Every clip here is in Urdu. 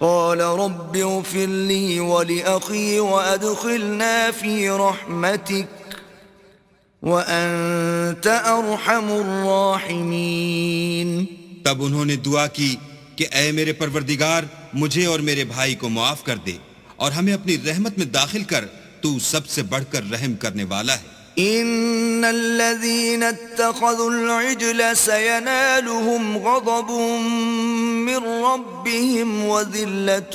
قال رب اغفر لي ولأخي وأدخلنا في رحمتك وأنت أرحم الراحمين. تب انہوں نے دعا کی کہ اے میرے پروردگار مجھے اور میرے بھائی کو معاف کر دے اور ہمیں اپنی رحمت میں داخل کر، تو سب سے بڑھ کر رحم کرنے والا ہے. ان الذين اتخذوا العجل سينالهم غضب من ربهم وذلة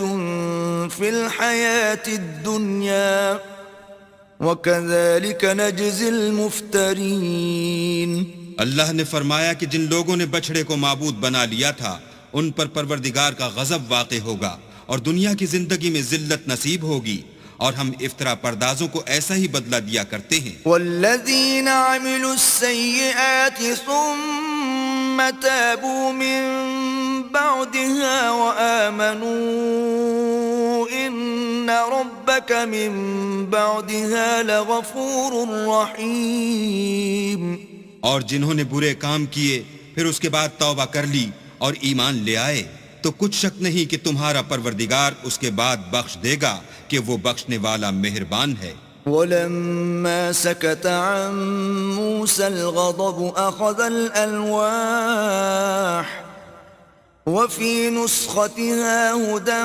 في الحياة الدنيا وكذلك نجزي المفترين. اللہ نے فرمایا کہ جن لوگوں نے بچھڑے کو معبود بنا لیا تھا ان پر پروردگار کا غضب واقع ہوگا اور دنیا کی زندگی میں ذلت نصیب ہوگی، اور ہم افطرا پردازوں کو ایسا ہی بدلہ دیا کرتے ہیں. والذین عملوا السیئات ثم تابوا من بعدها وآمنوا ان ربک من بعدها لغفور رحیم. اور جنہوں نے برے کام کیے پھر اس کے بعد توبہ کر لی اور ایمان لے آئے تو کچھ شک نہیں کہ تمہارا پروردگار اس کے بعد بخش دے گا کہ وہ بخشنے والا مہربان ہے. ولما سكت عن موسى الغضب أخذ الألواح وفي نسختها هدى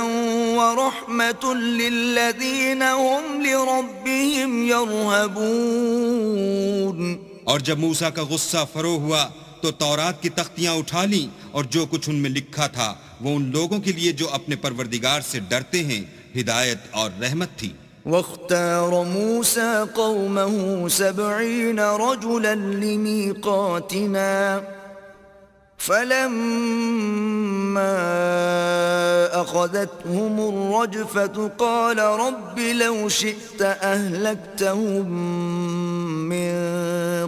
ورحمة للذين هم لربهم يرهبون. اور جب موسیٰ کا غصہ فرو ہوا تو تورات کی تختیاں اٹھا لیں اور جو کچھ ان میں لکھا تھا وہ ان لوگوں کے لیے جو اپنے پروردگار سے ڈرتے ہیں ہدایت اور رحمت تھی. واختار موسى قومه 70 رجلا لميقاتنا فلما أخذتهم الرجفة قال رب لو شئت أهلكتهم من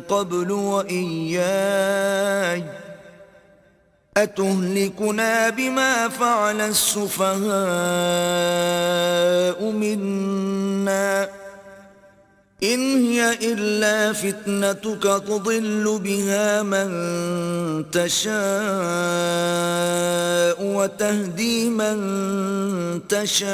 قبل وإياي أتهلكنا بما فعل السفهاء منا إن هي إلا فتنتك تضل بها من تشاء وتهدي من تشاء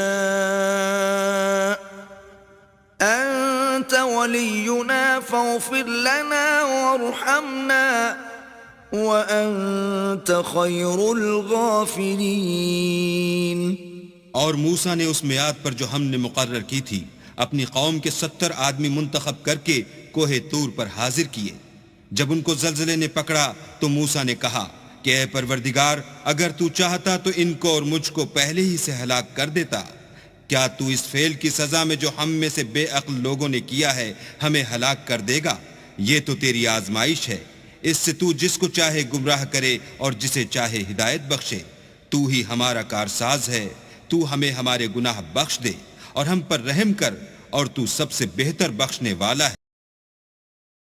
أنت ولينا فاغفر لنا وارحمنا وَأَنْتَ خَيْرُ الْغَافِرِينَ. اور موسیٰ نے اس میعاد پر جو ہم نے مقرر کی تھی اپنی قوم کے 70 آدمی منتخب کر کے کوہ طور پر حاضر کیے. جب ان کو زلزلے نے پکڑا تو موسیٰ نے کہا کہ اے پروردگار اگر تو چاہتا تو ان کو اور مجھ کو پہلے ہی سے ہلاک کر دیتا. کیا تو اس فعل کی سزا میں جو ہم میں سے بے عقل لوگوں نے کیا ہے ہمیں ہلاک کر دے گا؟ یہ تو تیری آزمائش ہے، اس سے تو جس کو چاہے گمراہ کرے اور جسے چاہے ہدایت بخشے. تو ہی ہمارا کارساز ہے، تو ہمیں ہمارے گناہ بخش دے اور ہم پر رحم کر، اور تو سب سے بہتر بخشنے والا ہے.